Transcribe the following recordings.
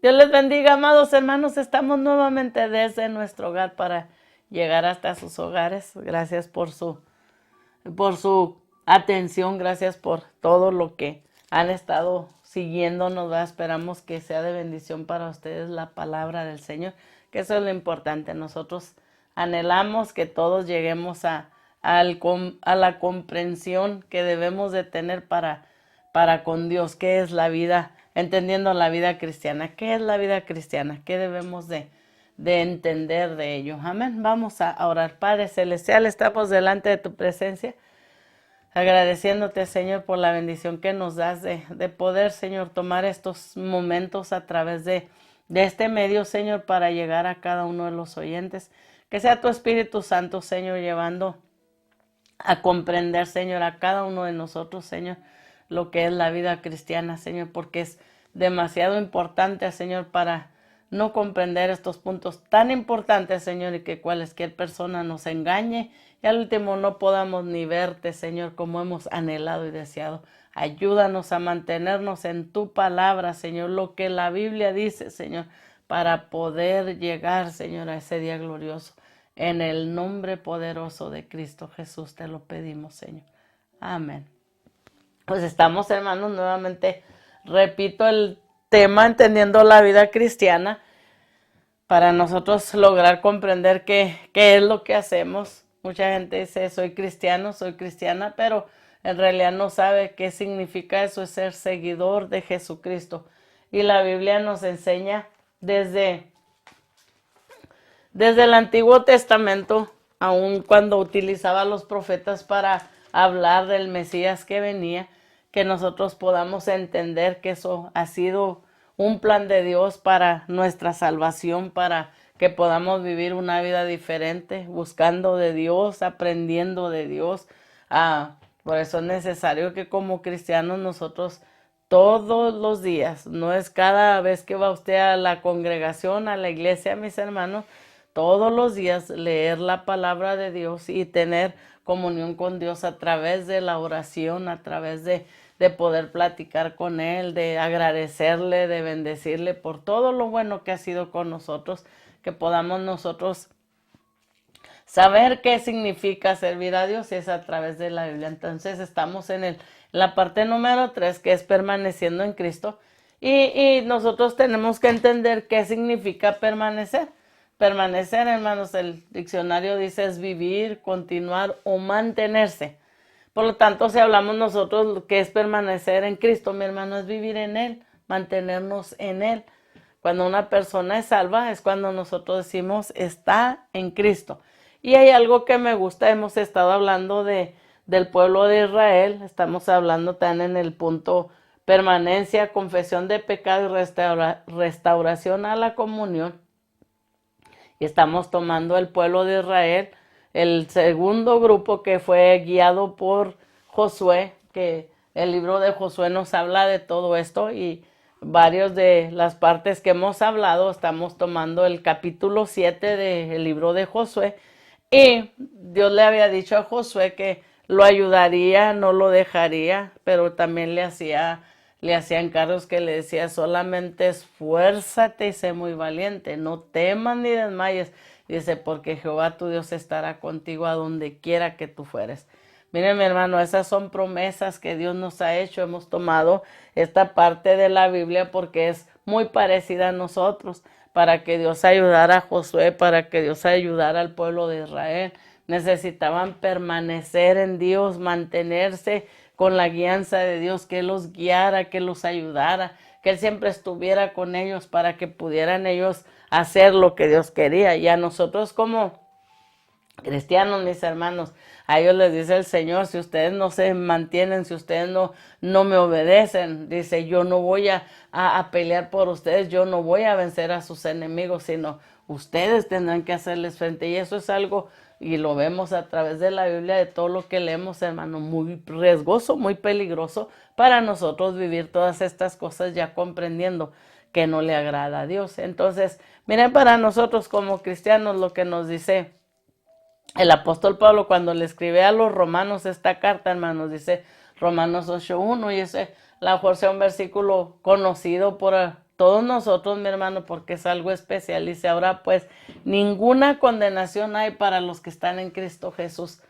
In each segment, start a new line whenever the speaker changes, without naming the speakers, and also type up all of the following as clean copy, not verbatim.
Dios les bendiga, amados hermanos. Estamos nuevamente desde nuestro hogar para llegar hasta sus hogares. Gracias por su atención, gracias por todo lo que han estado siguiéndonos, ¿verdad? Esperamos que sea de bendición para ustedes la palabra del Señor, que eso es lo importante. Nosotros anhelamos que todos lleguemos a la comprensión que debemos de tener para con Dios, qué es la vida, entendiendo la vida cristiana, qué es la vida cristiana, qué debemos de entender de ello. Amén. Vamos a orar. Padre Celestial, estamos delante de tu presencia, agradeciéndote, Señor, por la bendición que nos das de poder, Señor, tomar estos momentos a través de este medio, Señor, para llegar a cada uno de los oyentes. Que sea tu Espíritu Santo, Señor, llevando a comprender, Señor, a cada uno de nosotros, Señor, lo que es la vida cristiana, Señor, porque es demasiado importante, Señor, para no comprender estos puntos tan importantes, Señor, y que cualquier persona nos engañe y al último no podamos ni verte, Señor, como hemos anhelado y deseado. Ayúdanos a mantenernos en tu palabra, Señor, lo que la Biblia dice, Señor, para poder llegar, Señor, a ese día glorioso. En el nombre poderoso de Cristo Jesús te lo pedimos, Señor. Amén. Pues estamos, hermanos, nuevamente, repito el tema, entendiendo la vida cristiana, para nosotros lograr comprender qué es lo que hacemos. Mucha gente dice, soy cristiano, soy cristiana, pero en realidad no sabe qué significa eso, es ser seguidor de Jesucristo. Y la Biblia nos enseña desde el Antiguo Testamento, aun cuando utilizaba a los profetas para hablar del Mesías que venía, que nosotros podamos entender que eso ha sido un plan de Dios para nuestra salvación, para que podamos vivir una vida diferente, buscando de Dios, aprendiendo de Dios. Por eso es necesario que como cristianos nosotros todos los días, no es cada vez que va usted a la congregación, a la iglesia, mis hermanos, todos los días leer la palabra de Dios y tener comunión con Dios a través de la oración, a través de poder platicar con Él, de agradecerle, de bendecirle por todo lo bueno que ha sido con nosotros, que podamos nosotros saber qué significa servir a Dios, y es a través de la Biblia. Entonces estamos en la parte número 3, que es permaneciendo en Cristo, y nosotros tenemos que entender qué significa permanecer. Permanecer, hermanos, el diccionario dice es vivir, continuar o mantenerse. Por lo tanto, si hablamos nosotros qué es permanecer en Cristo, mi hermano, es vivir en Él, mantenernos en Él. Cuando una persona es salva es cuando nosotros decimos está en Cristo. Y hay algo que me gusta, hemos estado hablando del pueblo de Israel, estamos hablando también en el punto permanencia, confesión de pecado y restauración a la comunión. Y estamos tomando el pueblo de Israel, el segundo grupo que fue guiado por Josué, que el libro de Josué nos habla de todo esto, y varios de las partes que hemos hablado, estamos tomando el capítulo 7 del libro de Josué, y Dios le había dicho a Josué que lo ayudaría, no lo dejaría, pero también le hacía encargos que le decía, solamente esfuérzate y sé muy valiente, no temas ni desmayes. Dice, porque Jehová tu Dios estará contigo a donde quiera que tú fueres. Miren, mi hermano, esas son promesas que Dios nos ha hecho. Hemos tomado esta parte de la Biblia porque es muy parecida a nosotros, para que Dios ayudara a Josué, para que Dios ayudara al pueblo de Israel. Necesitaban permanecer en Dios, mantenerse con la guianza de Dios, que Él los guiara, que los ayudara, que Él siempre estuviera con ellos para que pudieran ellos hacer lo que Dios quería. Y a nosotros como cristianos, mis hermanos, a ellos les dice el Señor, si ustedes no se mantienen, si ustedes no me obedecen, dice, yo no voy a pelear por ustedes, yo no voy a vencer a sus enemigos, sino ustedes tendrán que hacerles frente. Y eso es algo, y lo vemos a través de la Biblia, de todo lo que leemos, hermano, muy riesgoso, muy peligroso para nosotros vivir todas estas cosas ya comprendiendo que no le agrada a Dios. Entonces, miren, para nosotros como cristianos lo que nos dice el apóstol Pablo cuando le escribe a los romanos esta carta, hermanos, dice Romanos 8:1, y ese a lo mejor sea un versículo conocido por todos nosotros, mi hermano, porque es algo especial. Dice, ahora pues, ninguna condenación hay para los que están en Cristo Jesús.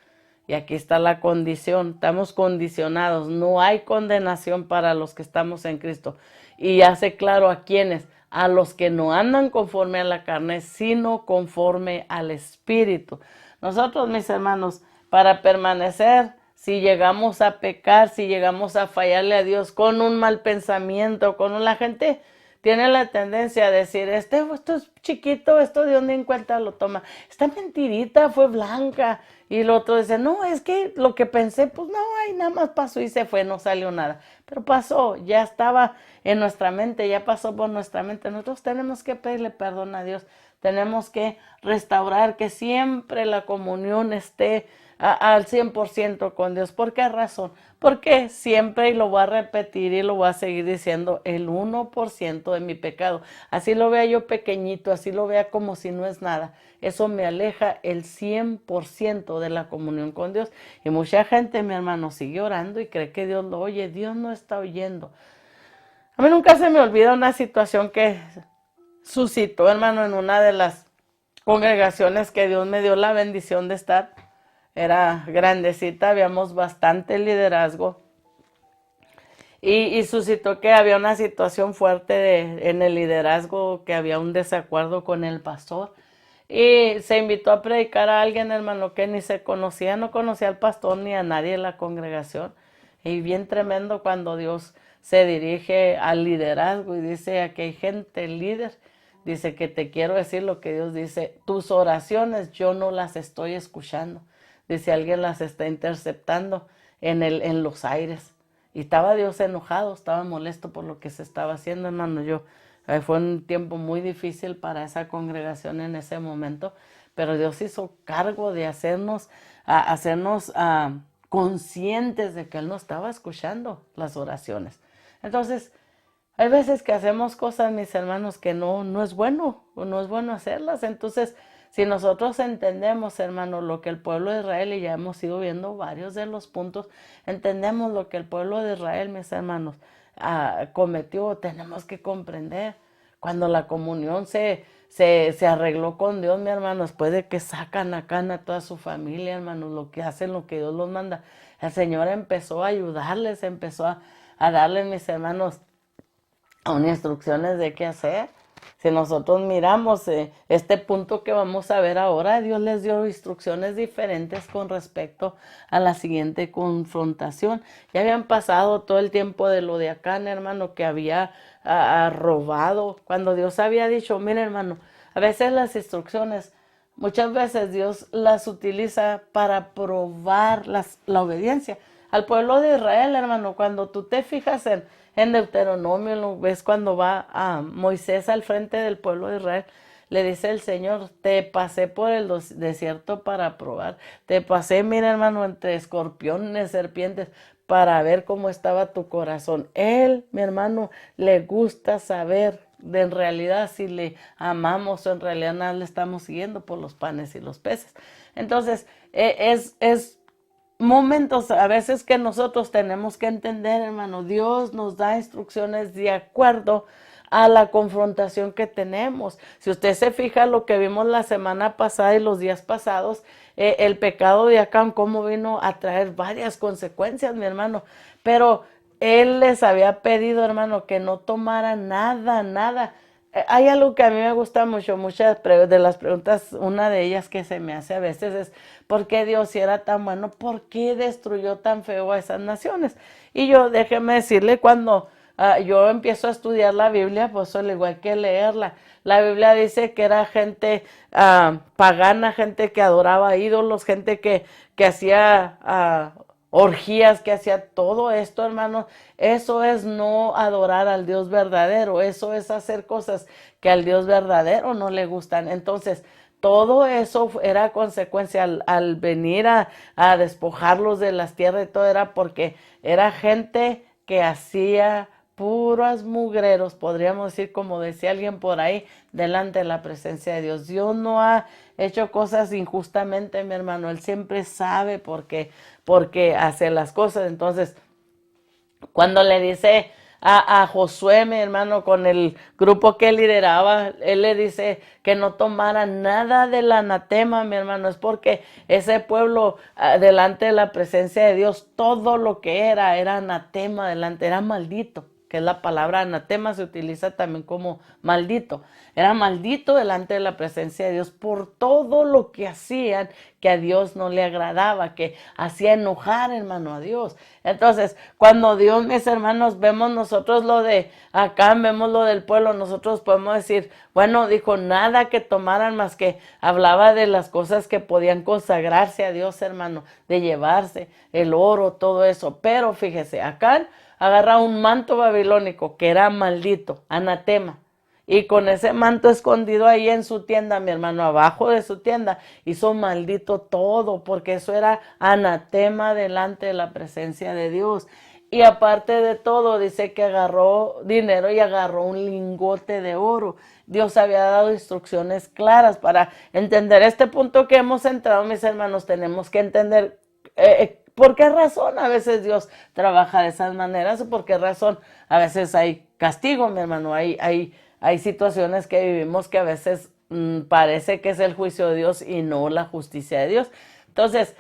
Y aquí está la condición, estamos condicionados, no hay condenación para los que estamos en Cristo. Y hace claro a quiénes, a los que no andan conforme a la carne, sino conforme al Espíritu. Nosotros, mis hermanos, para permanecer, si llegamos a pecar, si llegamos a fallarle a Dios con un mal pensamiento, la gente tiene la tendencia a decir, esto es chiquito, esto de dónde en cuenta lo toma. Esta mentirita fue blanca. Y el otro dice, no, es que lo que pensé, pues no, ahí nada más pasó y se fue, no salió nada. Pero pasó, ya estaba en nuestra mente, ya pasó por nuestra mente. Nosotros tenemos que pedirle perdón a Dios. Tenemos que restaurar que siempre la comunión esté al 100% con Dios. ¿Por qué razón? Porque siempre, y lo voy a repetir y lo voy a seguir diciendo, el 1% de mi pecado, así lo vea yo pequeñito, así lo vea como si no es nada, eso me aleja el 100% de la comunión con Dios. Y mucha gente, mi hermano, sigue orando y cree que Dios lo oye. Dios no está oyendo. A mí nunca se me olvida una situación que suscitó, hermano, en una de las congregaciones que Dios me dio la bendición de estar. Era grandecita, habíamos bastante liderazgo. Y suscitó que había una situación fuerte en el liderazgo, que había un desacuerdo con el pastor. Y se invitó a predicar a alguien, hermano, que ni se conocía, no conocía al pastor ni a nadie en la congregación. Y bien tremendo cuando Dios se dirige al liderazgo y dice, aquí hay gente líder, dice que te quiero decir lo que Dios dice, tus oraciones yo no las estoy escuchando. Dice, alguien las está interceptando en los aires. Y estaba Dios enojado, estaba molesto por lo que se estaba haciendo, hermano. Fue un tiempo muy difícil para esa congregación en ese momento, pero Dios hizo cargo de hacernos conscientes de que Él no estaba escuchando las oraciones. Entonces, hay veces que hacemos cosas, mis hermanos, que no es bueno, o no es bueno hacerlas. Entonces, si nosotros entendemos, hermano, lo que el pueblo de Israel, y ya hemos ido viendo varios de los puntos, entendemos lo que el pueblo de Israel, mis hermanos, cometió, tenemos que comprender. Cuando la comunión se arregló con Dios, mi hermano, después de que sacan a Cana a toda su familia, hermanos, lo que hacen, lo que Dios los manda, el Señor empezó a ayudarles, empezó a darles, mis hermanos, unas instrucciones de qué hacer. Si nosotros miramos este punto que vamos a ver ahora, Dios les dio instrucciones diferentes con respecto a la siguiente confrontación. Ya habían pasado todo el tiempo de lo de Acán, hermano, que había robado. Cuando Dios había dicho, mira, hermano, a veces las instrucciones, muchas veces Dios las utiliza para probar la obediencia. Al pueblo de Israel, hermano, cuando tú te fijas en Deuteronomio, lo ves cuando va a Moisés al frente del pueblo de Israel, le dice el Señor, te pasé por el desierto para probar, te pasé, mira, hermano, entre escorpiones, serpientes, para ver cómo estaba tu corazón. Él, mi hermano, le gusta saber en realidad si le amamos o en realidad nada le estamos siguiendo por los panes y los peces. Entonces, es momentos a veces que nosotros tenemos que entender, hermano, Dios nos da instrucciones de acuerdo a la confrontación que tenemos. Si usted se fija lo que vimos la semana pasada y los días pasados, el pecado de Acán, cómo vino a traer varias consecuencias, mi hermano, pero él les había pedido, hermano, que no tomara nada. Hay algo que a mí me gusta mucho, muchas de las preguntas, una de ellas que se me hace a veces es, ¿por qué Dios, si era tan bueno, por qué destruyó tan feo a esas naciones? Y yo, déjeme decirle, cuando yo empiezo a estudiar la Biblia, pues al igual que leerla, la Biblia dice que era gente pagana, gente que adoraba ídolos, gente que hacía orgías, que hacía todo esto, hermanos. Eso es no adorar al Dios verdadero, eso es hacer cosas que al Dios verdadero no le gustan. Entonces, todo eso era consecuencia al venir a despojarlos de las tierras y todo, era porque era gente que hacía puros mugreros, podríamos decir, como decía alguien por ahí, delante de la presencia de Dios. Dios no ha hecho cosas injustamente, mi hermano. Él siempre sabe por qué hace las cosas. Entonces, cuando le dice a Josué, mi hermano, con el grupo que él lideraba, él le dice que no tomara nada del anatema, mi hermano, es porque ese pueblo, delante de la presencia de Dios, todo lo que era anatema delante, era maldito, que es la palabra anatema, se utiliza también como maldito. Era maldito delante de la presencia de Dios por todo lo que hacían que a Dios no le agradaba, que hacía enojar, hermano, a Dios. Entonces, cuando Dios, mis hermanos, vemos nosotros lo de acá, vemos lo del pueblo, nosotros podemos decir, bueno, dijo nada que tomaran más que hablaba de las cosas que podían consagrarse a Dios, hermano, de llevarse el oro, todo eso. Pero fíjese, acá agarra un manto babilónico que era maldito, anatema. Y con ese manto escondido ahí en su tienda, mi hermano, abajo de su tienda, hizo maldito todo, porque eso era anatema delante de la presencia de Dios. Y aparte de todo, dice que agarró dinero y agarró un lingote de oro. Dios había dado instrucciones claras para entender este punto que hemos entrado, mis hermanos. Tenemos que entender por qué razón a veces Dios trabaja de esas maneras, o por qué razón a veces hay castigo, mi hermano, hay situaciones que vivimos que a veces parece que es el juicio de Dios y no la justicia de Dios. Entonces,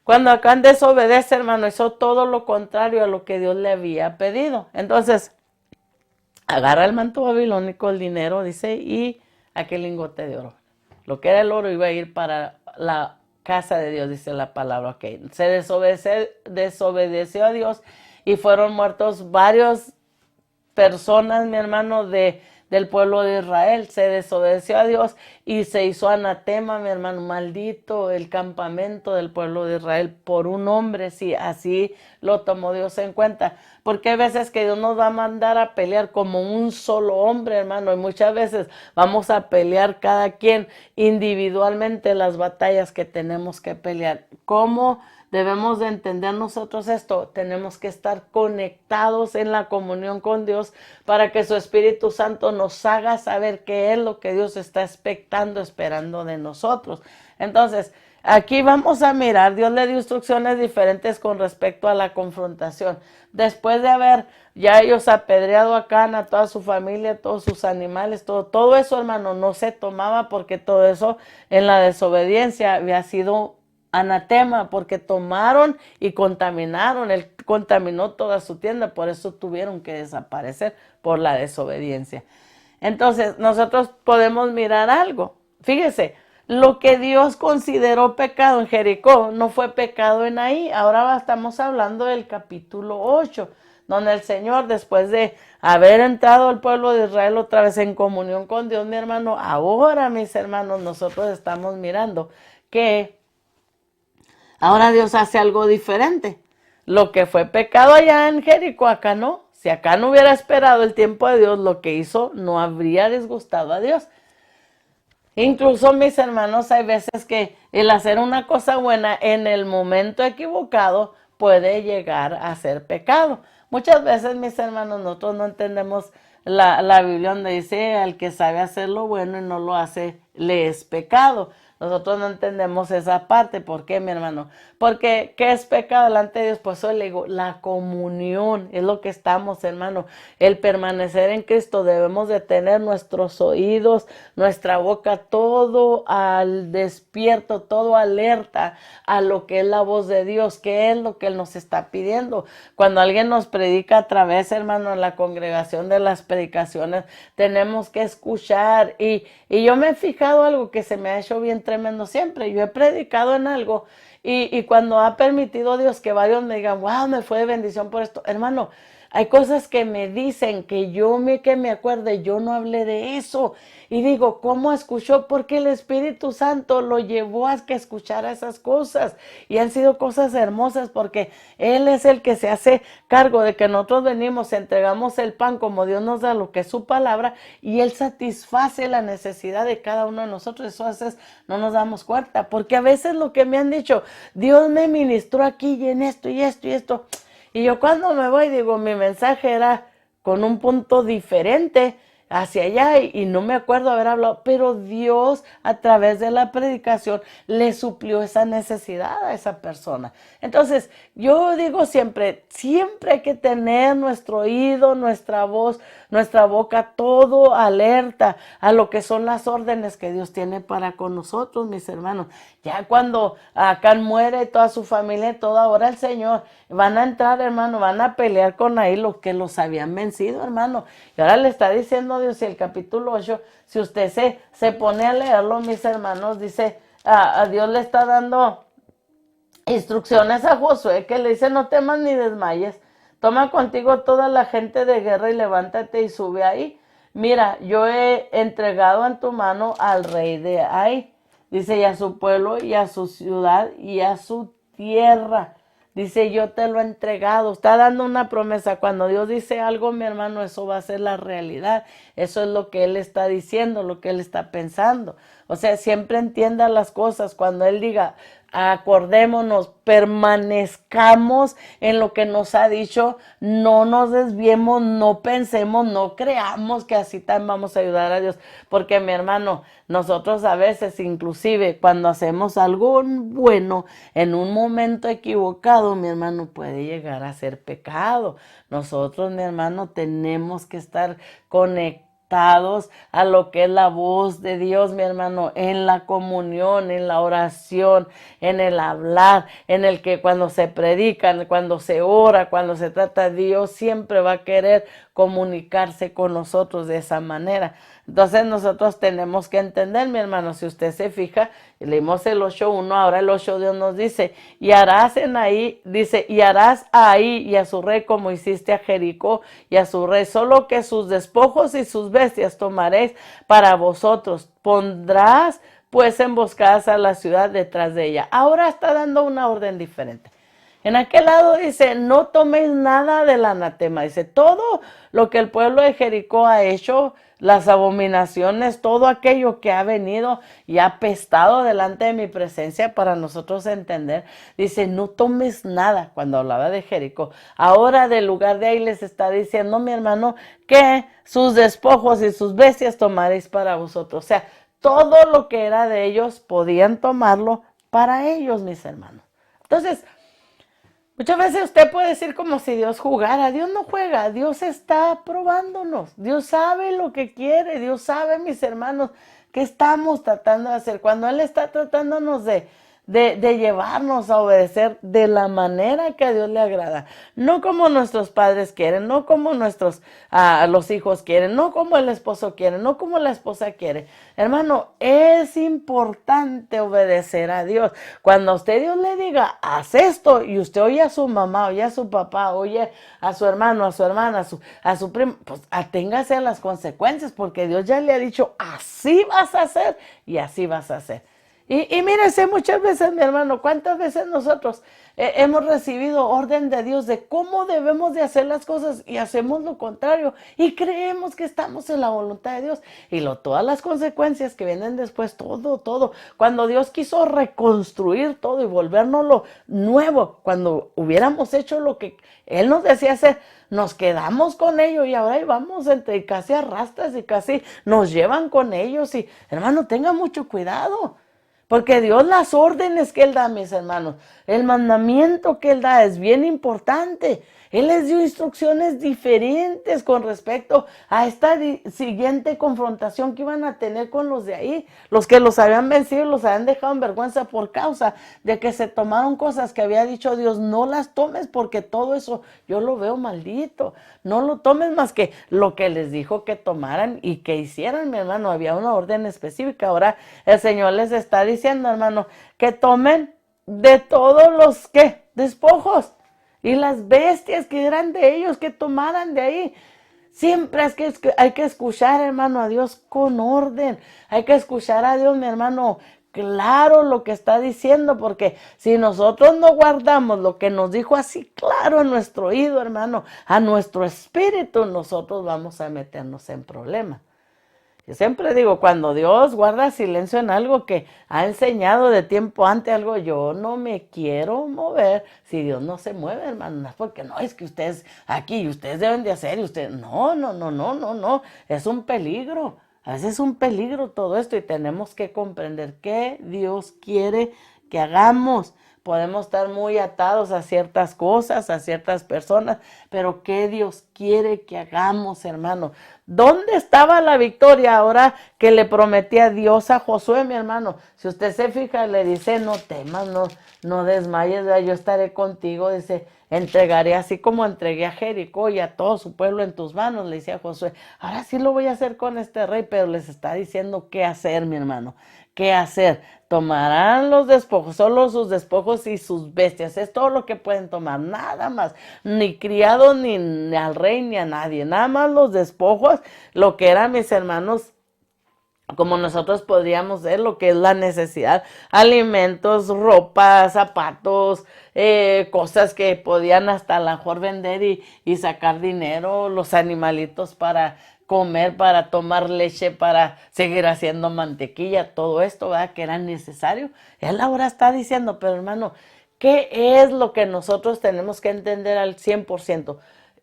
cuando Acán desobedece, hermano, hizo todo lo contrario a lo que Dios le había pedido. Entonces, agarra el manto babilónico, el dinero, dice, y aquel lingote de oro. Lo que era el oro iba a ir para la casa de Dios, dice la palabra. Okay. Se desobedeció a Dios y fueron muertos varios personas, mi hermano, del pueblo de Israel. Se desobedeció a Dios y se hizo anatema, mi hermano, maldito el campamento del pueblo de Israel por un hombre. Sí, así lo tomó Dios en cuenta, porque hay veces que Dios nos va a mandar a pelear como un solo hombre, hermano, y muchas veces vamos a pelear cada quien individualmente las batallas que tenemos que pelear. ¿Cómo debemos de entender nosotros esto? Tenemos que estar conectados en la comunión con Dios para que su Espíritu Santo nos haga saber qué es lo que Dios está esperando de nosotros. Entonces, aquí vamos a mirar, Dios le dio instrucciones diferentes con respecto a la confrontación. Después de haber ya ellos apedreado a Acán, a toda su familia, todos sus animales, todo eso, hermano, no se tomaba, porque todo eso en la desobediencia había sido anatema, porque tomaron y contaminaron, él contaminó toda su tienda, por eso tuvieron que desaparecer por la desobediencia. Entonces, nosotros podemos mirar algo. Fíjese, lo que Dios consideró pecado en Jericó no fue pecado en Ahí. Ahora estamos hablando del capítulo 8, donde el Señor, después de haber entrado el pueblo de Israel otra vez en comunión con Dios, mi hermano, ahora, mis hermanos, nosotros estamos mirando que ahora Dios hace algo diferente. Lo que fue pecado allá en Jericó, acá no. Si acá no hubiera esperado el tiempo de Dios, lo que hizo no habría disgustado a Dios. Incluso, mis hermanos, hay veces que el hacer una cosa buena en el momento equivocado puede llegar a ser pecado. Muchas veces, mis hermanos, nosotros no entendemos la Biblia donde dice: al que sabe hacer lo bueno y no lo hace, le es pecado. Nosotros no entendemos esa parte. ¿Por qué, mi hermano? Porque, ¿qué es pecado delante de Dios? Pues eso le digo, la comunión es lo que estamos, hermano. El permanecer en Cristo, debemos de tener nuestros oídos, nuestra boca, todo al despierto, todo alerta a lo que es la voz de Dios, qué es lo que Él nos está pidiendo. Cuando alguien nos predica a través, hermano, en la congregación de las predicaciones, tenemos que escuchar. Y yo me he fijado algo que se me ha hecho bien tremendo siempre. Yo he predicado en algo y cuando ha permitido Dios que varios me digan: wow, me fue de bendición por esto, hermano, hay cosas que me dicen que que me acuerde, yo no hablé de eso. Y digo, ¿cómo escuchó? Porque el Espíritu Santo lo llevó a que escuchara esas cosas. Y han sido cosas hermosas, porque Él es el que se hace cargo de que nosotros venimos, entregamos el pan como Dios nos da, lo que es su palabra, y Él satisface la necesidad de cada uno de nosotros. Eso a veces no nos damos cuenta, porque a veces lo que me han dicho: Dios me ministró aquí y en esto y esto y esto. Y yo cuando me voy digo, mi mensaje era con un punto diferente. hacia allá y no me acuerdo haber hablado, pero Dios a través de la predicación le suplió esa necesidad a esa persona. Entonces, yo digo siempre, siempre hay que tener nuestro oído, nuestra voz, nuestra boca, todo alerta a lo que son las órdenes que Dios tiene para con nosotros, mis hermanos. Ya cuando Acán muere, toda su familia, toda ahora el Señor, van a entrar, hermano, van a pelear con ahí los que los habían vencido, hermano. Y ahora le está diciendo Dios, y el capítulo 8, si usted se pone a leerlo, mis hermanos, dice, a Dios le está dando instrucciones a Josué, que le dice, no temas ni desmayes, toma contigo toda la gente de guerra y levántate y sube ahí. Mira, yo he entregado en tu mano al rey de Ai, dice, y a su pueblo, y a su ciudad, y a su tierra. Dice, yo te lo he entregado. Está dando una promesa. Cuando Dios dice algo, mi hermano, eso va a ser la realidad. Eso es lo que Él está diciendo, lo que Él está pensando. O sea, siempre entienda las cosas. Cuando Él diga, acordémonos, permanezcamos en lo que nos ha dicho, no nos desviemos, no pensemos, no creamos que así también vamos a ayudar a Dios, porque mi hermano, nosotros a veces inclusive cuando hacemos algo bueno en un momento equivocado, mi hermano, puede llegar a ser pecado. Nosotros, mi hermano, tenemos que estar conectados a lo que es la voz de Dios, mi hermano, en la comunión, en la oración, en el hablar, en el que cuando se predica, cuando se ora, cuando se trata, Dios siempre va a querer comunicarse con nosotros de esa manera. Entonces nosotros tenemos que entender, mi hermano, si usted se fija, leímos el 8.1, ahora el 8 nos dice, y harás en ahí, dice, y harás ahí y a su rey como hiciste a Jericó y a su rey, solo que sus despojos y sus bestias tomaréis para vosotros, pondrás pues emboscadas a la ciudad detrás de ella. Ahora está dando una orden diferente. En aquel lado dice, no toméis nada del anatema. Dice, todo lo que el pueblo de Jericó ha hecho, las abominaciones, todo aquello que ha venido y ha pestado delante de mi presencia para nosotros entender. Dice, no tomes nada, cuando hablaba de Jericó. Ahora del lugar de ahí les está diciendo, mi hermano, que sus despojos y sus bestias tomaréis para vosotros. O sea, todo lo que era de ellos podían tomarlo para ellos, mis hermanos. Entonces, muchas veces usted puede decir como si Dios jugara. Dios no juega, Dios está probándonos. Dios sabe lo que quiere, Dios sabe, mis hermanos, qué estamos tratando de hacer. Cuando Él está tratándonos de llevarnos a obedecer de la manera que a Dios le agrada. No como nuestros padres quieren, no como los hijos quieren, no como el esposo quiere, no como la esposa quiere. Hermano, es importante obedecer a Dios. Cuando a usted Dios le diga, haz esto, y usted oye a su mamá, oye a su papá, oye a su hermano, a su hermana, a su primo, pues aténgase a las consecuencias, porque Dios ya le ha dicho, así vas a hacer y así vas a hacer. Y mírese, muchas veces, mi hermano, cuántas veces nosotros hemos recibido orden de Dios de cómo debemos de hacer las cosas y hacemos lo contrario y creemos que estamos en la voluntad de Dios y todas las consecuencias que vienen después, todo. Cuando Dios quiso reconstruir todo y volvérnoslo nuevo, cuando hubiéramos hecho lo que Él nos decía hacer, nos quedamos con ello y ahora vamos entre casi arrastras y casi nos llevan con ellos y, hermano, tenga mucho cuidado. Porque Dios, las órdenes que Él da, mis hermanos, el mandamiento que Él da es bien importante. Él les dio instrucciones diferentes con respecto a esta siguiente confrontación que iban a tener con los de ahí. Los que los habían vencido, los habían dejado en vergüenza por causa de que se tomaron cosas que había dicho Dios. No las tomes porque todo eso yo lo veo maldito. No lo tomes más que lo que les dijo que tomaran y que hicieran, mi hermano. Había una orden específica. Ahora el Señor les está diciendo, hermano, que tomen de todos los despojos. Y las bestias que eran de ellos, que tomaran de ahí. Siempre es que hay que escuchar, hermano, a Dios con orden. Hay que escuchar a Dios, mi hermano, claro lo que está diciendo. Porque si nosotros no guardamos lo que nos dijo así claro en nuestro oído, hermano, a nuestro espíritu, nosotros vamos a meternos en problemas. Yo siempre digo, cuando Dios guarda silencio en algo que ha enseñado de tiempo antes algo, yo no me quiero mover si Dios no se mueve, hermano. No es porque no, es que ustedes aquí y ustedes deben de hacer y ustedes, no, no, no, no, no, no, es un peligro. A veces es un peligro todo esto y tenemos que comprender qué Dios quiere que hagamos. Podemos estar muy atados a ciertas cosas, a ciertas personas, pero ¿qué Dios quiere que hagamos, hermano? ¿Dónde estaba la victoria ahora que le prometía Dios a Josué, mi hermano? Si usted se fija, le dice, no temas, no desmayes, ¿verdad? Yo estaré contigo, dice, entregaré así como entregué a Jericó y a todo su pueblo en tus manos, le decía Josué. Ahora sí lo voy a hacer con este rey, pero les está diciendo qué hacer, mi hermano. ¿Qué hacer? Tomarán los despojos, solo sus despojos y sus bestias, es todo lo que pueden tomar, nada más, ni criado ni al rey ni a nadie, nada más los despojos, lo que eran mis hermanos, como nosotros podríamos ver lo que es la necesidad, alimentos, ropa, zapatos, cosas que podían hasta a lo mejor vender y sacar dinero, los animalitos para comer, para tomar leche, para seguir haciendo mantequilla, todo esto, ¿verdad? Que era necesario. Él ahora está diciendo, pero hermano, ¿qué es lo que nosotros tenemos que entender al 100%?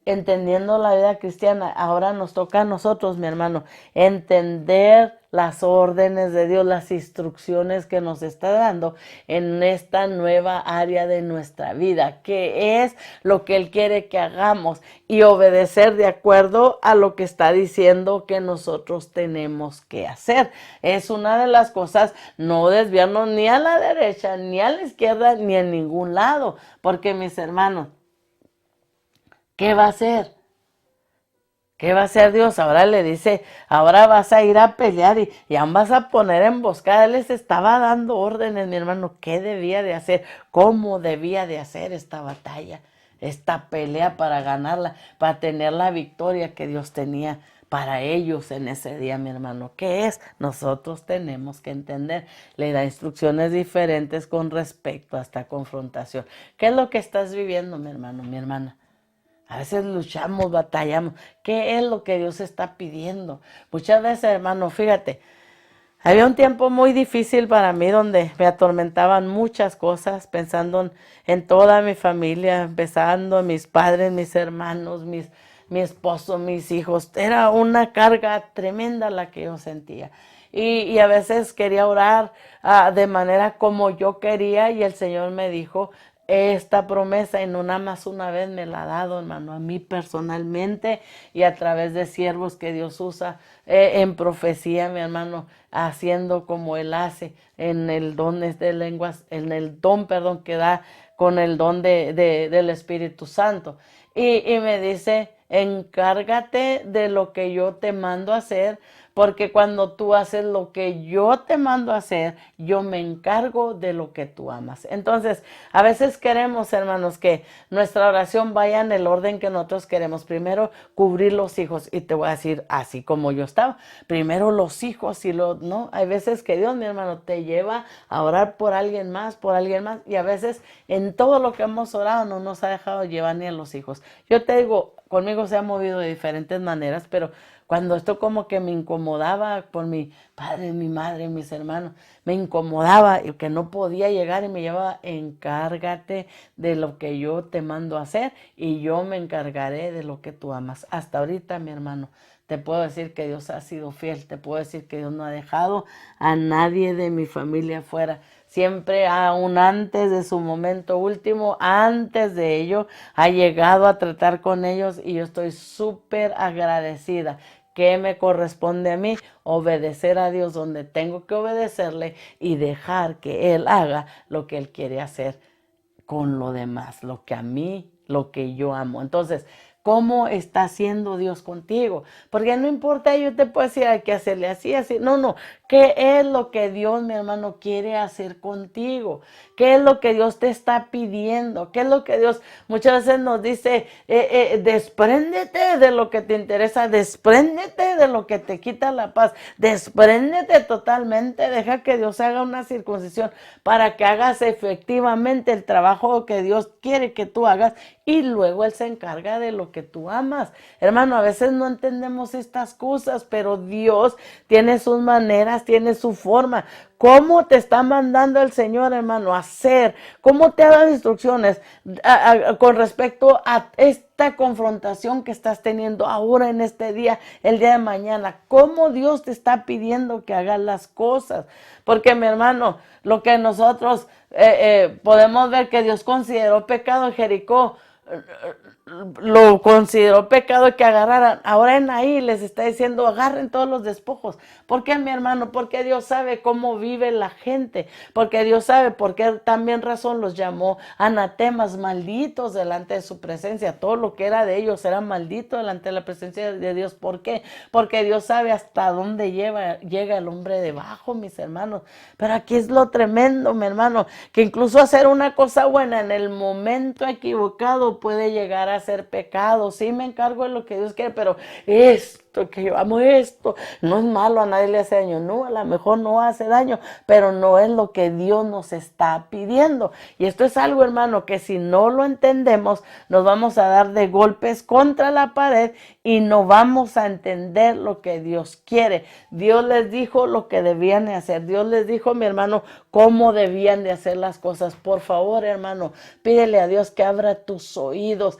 Entendiendo la vida cristiana, ahora nos toca a nosotros, mi hermano, entender las órdenes de Dios, las instrucciones que nos está dando en esta nueva área de nuestra vida, que es lo que Él quiere que hagamos y obedecer de acuerdo a lo que está diciendo que nosotros tenemos que hacer. Es una de las cosas, no desviarnos ni a la derecha, ni a la izquierda, ni en ningún lado, porque mis hermanos, ¿qué va a hacer? ¿Qué va a hacer Dios? Ahora le dice, ahora vas a ir a pelear y aún vas a poner emboscada. Él les estaba dando órdenes, mi hermano, qué debía de hacer, cómo debía de hacer esta batalla, esta pelea para ganarla, para tener la victoria que Dios tenía para ellos en ese día, mi hermano. ¿Qué es? Nosotros tenemos que entender. Le da instrucciones diferentes con respecto a esta confrontación. ¿Qué es lo que estás viviendo, mi hermano, mi hermana? A veces luchamos, batallamos. ¿Qué es lo que Dios está pidiendo? Muchas veces, hermano, fíjate, había un tiempo muy difícil para mí donde me atormentaban muchas cosas, pensando en toda mi familia, empezando en mis padres, mis hermanos, mi esposo, mis hijos. Era una carga tremenda la que yo sentía. Y a veces quería orar de manera como yo quería y el Señor me dijo, esta promesa y no nada más una vez me la ha dado, hermano, a mí personalmente y a través de siervos que Dios usa en profecía, mi hermano, haciendo como Él hace en el don de lenguas, en el don, perdón, que da con el don del Espíritu Santo. Y me dice, encárgate de lo que yo te mando a hacer, porque cuando tú haces lo que yo te mando a hacer, yo me encargo de lo que tú amas. Entonces, a veces queremos, hermanos, que nuestra oración vaya en el orden que nosotros queremos. Primero, cubrir los hijos. Y te voy a decir, así como yo estaba. Primero los hijos y no. Hay veces que Dios, mi hermano, te lleva a orar por alguien más, por alguien más. Y a veces en todo lo que hemos orado no nos ha dejado llevar ni a los hijos. Yo te digo, conmigo se ha movido de diferentes maneras, pero cuando esto como que me incomodaba por mi padre, mi madre, mis hermanos, me incomodaba y que no podía llegar y me llevaba, encárgate de lo que yo te mando a hacer y yo me encargaré de lo que tú amas. Hasta ahorita, mi hermano, te puedo decir que Dios ha sido fiel, te puedo decir que Dios no ha dejado a nadie de mi familia fuera. Siempre, aún antes de su momento último, antes de ello, ha llegado a tratar con ellos y yo estoy súper agradecida. ¿Qué me corresponde a mí? Obedecer a Dios donde tengo que obedecerle y dejar que Él haga lo que Él quiere hacer con lo demás, lo que a mí, lo que yo amo. Entonces, ¿cómo está haciendo Dios contigo? Porque no importa, yo te puedo decir, hay que hacerle así, así. No, ¿Qué es lo que Dios, mi hermano, quiere hacer contigo? ¿Qué es lo que Dios te está pidiendo? ¿Qué es lo que Dios muchas veces nos dice? Despréndete de lo que te interesa, despréndete de lo que te quita la paz, despréndete totalmente, deja que Dios haga una circuncisión para que hagas efectivamente el trabajo que Dios quiere que tú hagas y luego Él se encarga de lo que tú amas. Hermano, a veces no entendemos estas cosas, pero Dios tiene sus maneras, tiene su forma. ¿Cómo te está mandando el Señor, hermano, a hacer? ¿Cómo te ha dado instrucciones con respecto a esta confrontación que estás teniendo ahora en este día, el día de mañana? ¿Cómo Dios te está pidiendo que hagas las cosas? Porque, mi hermano, lo que nosotros podemos ver que Dios consideró pecado en Jericó, lo consideró pecado que agarraran. Ahora en ahí les está diciendo, agarren todos los despojos. ¿Por qué, mi hermano? Porque Dios sabe cómo vive la gente. Porque Dios sabe por qué también razón los llamó anatemas, malditos delante de su presencia. Todo lo que era de ellos era maldito delante de la presencia de Dios. ¿Por qué? Porque Dios sabe hasta dónde llega el hombre debajo, mis hermanos. Pero aquí es lo tremendo, mi hermano, que incluso hacer una cosa buena en el momento equivocado puede llegar a ser pecado. Sí, me encargo de lo que Dios quiere, pero esto, que yo amo esto, no es malo, a nadie le hace daño. No, a lo mejor no hace daño, pero no es lo que Dios nos está pidiendo. Y esto es algo, hermano, que si no lo entendemos, nos vamos a dar de golpes contra la pared y no vamos a entender lo que Dios quiere. Dios les dijo lo que debían de hacer. Dios les dijo, mi hermano, cómo debían de hacer las cosas. Por favor, hermano, pídele a Dios que abra tus oídos,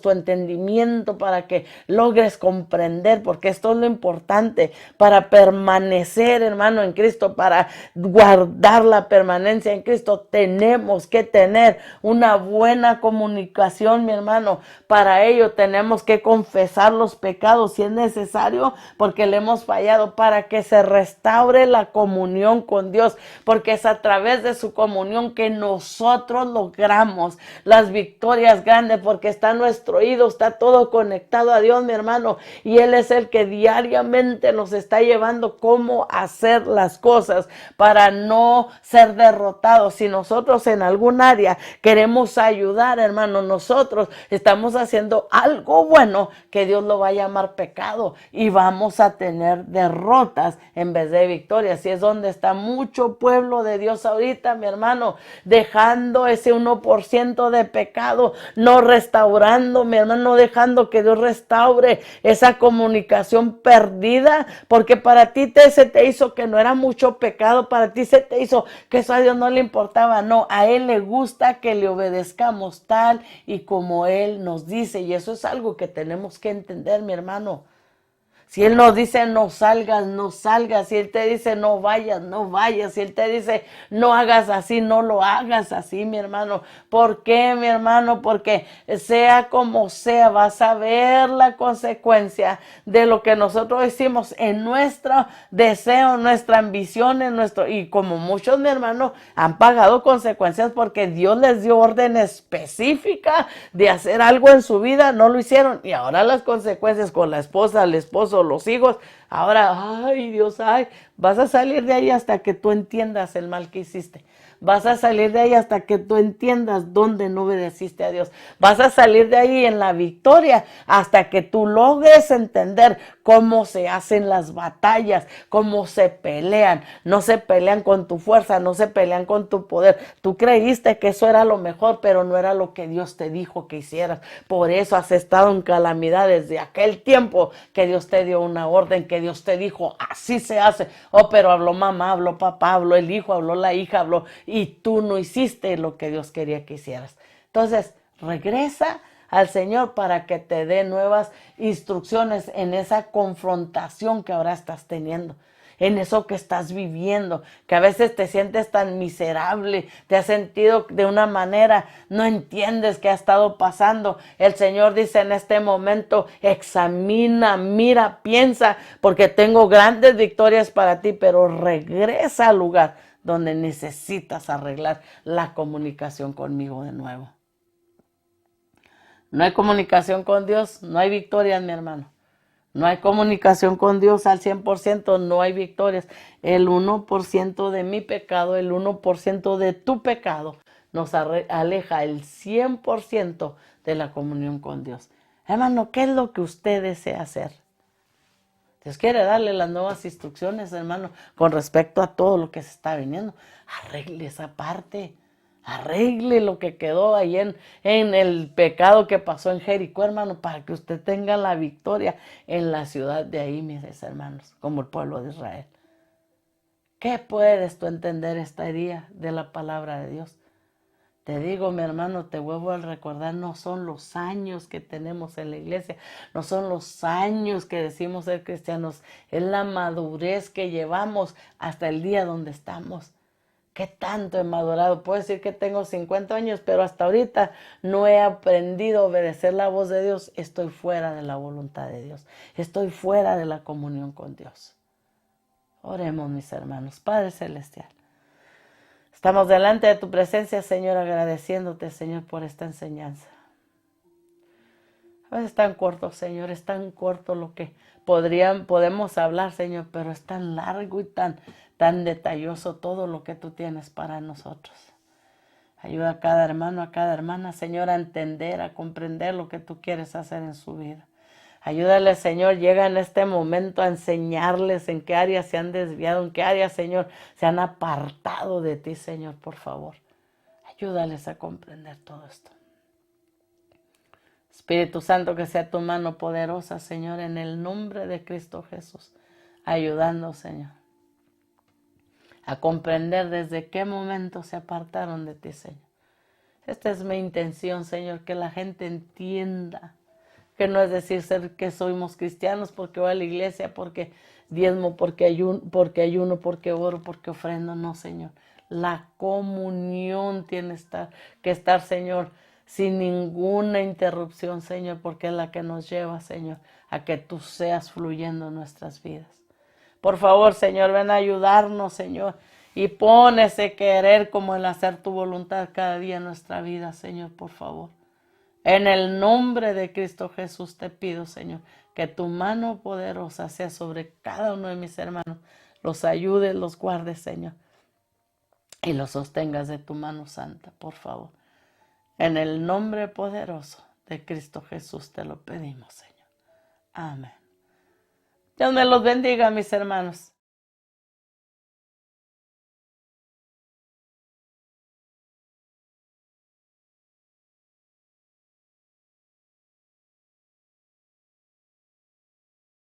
tu entendimiento para que logres comprender, porque esto es lo importante para permanecer, hermano, en Cristo, para guardar la permanencia en Cristo. Tenemos que tener una buena comunicación, mi hermano. Para ello tenemos que confesar los pecados si es necesario, porque le hemos fallado, para que se restaure la comunión con Dios, porque es a través de su comunión que nosotros logramos las victorias grandes, porque está nuestro oído, está todo conectado a Dios, mi hermano, y Él es el que diariamente nos está llevando cómo hacer las cosas para no ser derrotados. Si nosotros en algún área queremos ayudar, hermano, nosotros estamos haciendo algo bueno que Dios lo va a llamar pecado y vamos a tener derrotas en vez de victorias. Y es donde está mucho pueblo de Dios ahorita, mi hermano, dejando ese 1% de pecado, no restaurando, mi hermano, no dejando que Dios restaure esa comunicación perdida, porque para ti se te hizo que no era mucho pecado, para ti se te hizo que eso a Dios no le importaba. No, a Él le gusta que le obedezcamos tal y como Él nos dice, y eso es algo que tenemos que entender, mi hermano. Si Él nos dice no salgas, no salgas. Si Él te dice no vayas, no vayas. Si Él te dice no hagas así, no lo hagas así, mi hermano. ¿Por qué, mi hermano? Porque sea como sea, vas a ver la consecuencia de lo que nosotros hicimos en nuestro deseo, nuestra ambición, y como muchos, mi hermano, han pagado consecuencias porque Dios les dio orden específica de hacer algo en su vida, no lo hicieron. Y ahora las consecuencias con la esposa, el esposo, los hijos, ahora, ay Dios, ay, vas a salir de ahí hasta que tú entiendas el mal que hiciste. Vas a salir de ahí hasta que tú entiendas dónde no obedeciste a Dios. Vas a salir de ahí en la victoria hasta que tú logres entender cómo se hacen las batallas, cómo se pelean. No se pelean con tu fuerza, no se pelean con tu poder. Tú creíste que eso era lo mejor, pero no era lo que Dios te dijo que hicieras. Por eso has estado en calamidad desde aquel tiempo que Dios te dio una orden, que Dios te dijo, así se hace. Oh, pero habló mamá, habló papá, habló el hijo, habló la hija, habló, y tú no hiciste lo que Dios quería que hicieras. Entonces, regresa al Señor para que te dé nuevas instrucciones en esa confrontación que ahora estás teniendo, en eso que estás viviendo, que a veces te sientes tan miserable, te has sentido de una manera, no entiendes qué ha estado pasando. El Señor dice en este momento, examina, mira, piensa, porque tengo grandes victorias para ti, pero regresa al lugar donde necesitas arreglar la comunicación conmigo de nuevo. No hay comunicación con Dios, no hay victorias, mi hermano. No hay comunicación con Dios al 100%, no hay victorias. El 1% de mi pecado, el 1% de tu pecado nos aleja el 100% de la comunión con Dios. Hermano, ¿qué es lo que usted desea hacer? Dios quiere darle las nuevas instrucciones, hermano, con respecto a todo lo que se está viniendo. Arregle esa parte. Arregle lo que quedó ahí en el pecado que pasó en Jericó, hermano, para que usted tenga la victoria en la ciudad de ahí, mis hermanos, como el pueblo de Israel. ¿Qué puedes tú entender esta herida de la palabra de Dios? Te digo, mi hermano, te vuelvo a recordar, no son los años que tenemos en la iglesia, no son los años que decimos ser cristianos, es la madurez que llevamos hasta el día donde estamos. ¿Qué tanto he madurado? Puedo decir que tengo 50 años, pero hasta ahorita no he aprendido a obedecer la voz de Dios. Estoy fuera de la voluntad de Dios. Estoy fuera de la comunión con Dios. Oremos, mis hermanos. Padre Celestial, estamos delante de tu presencia, Señor, agradeciéndote, Señor, por esta enseñanza. A veces es tan corto, Señor, es tan corto lo que podemos hablar, Señor, pero es tan largo y tan detalloso todo lo que tú tienes para nosotros. Ayuda a cada hermano, a cada hermana, Señor, a entender, a comprender lo que tú quieres hacer en su vida. Ayúdale, Señor, llega en este momento a enseñarles en qué áreas se han desviado, en qué áreas, Señor, se han apartado de ti, Señor, por favor. Ayúdales a comprender todo esto. Espíritu Santo, que sea tu mano poderosa, Señor, en el nombre de Cristo Jesús, ayudando, Señor, a comprender desde qué momento se apartaron de ti, Señor. Esta es mi intención, Señor, que la gente entienda que no es decir ser que somos cristianos porque voy a la iglesia, porque diezmo, porque ayuno, porque oro, porque ofrendo. No, Señor. La comunión tiene que estar, Señor, sin ninguna interrupción, Señor, porque es la que nos lleva, Señor, a que tú seas fluyendo en nuestras vidas. Por favor, Señor, ven a ayudarnos, Señor, y pon ese querer como el hacer tu voluntad cada día en nuestra vida, Señor, por favor. En el nombre de Cristo Jesús te pido, Señor, que tu mano poderosa sea sobre cada uno de mis hermanos. Los ayudes, los guardes, Señor, y los sostengas de tu mano santa, por favor. En el nombre poderoso de Cristo Jesús te lo pedimos, Señor. Amén. Dios me los bendiga, mis hermanos.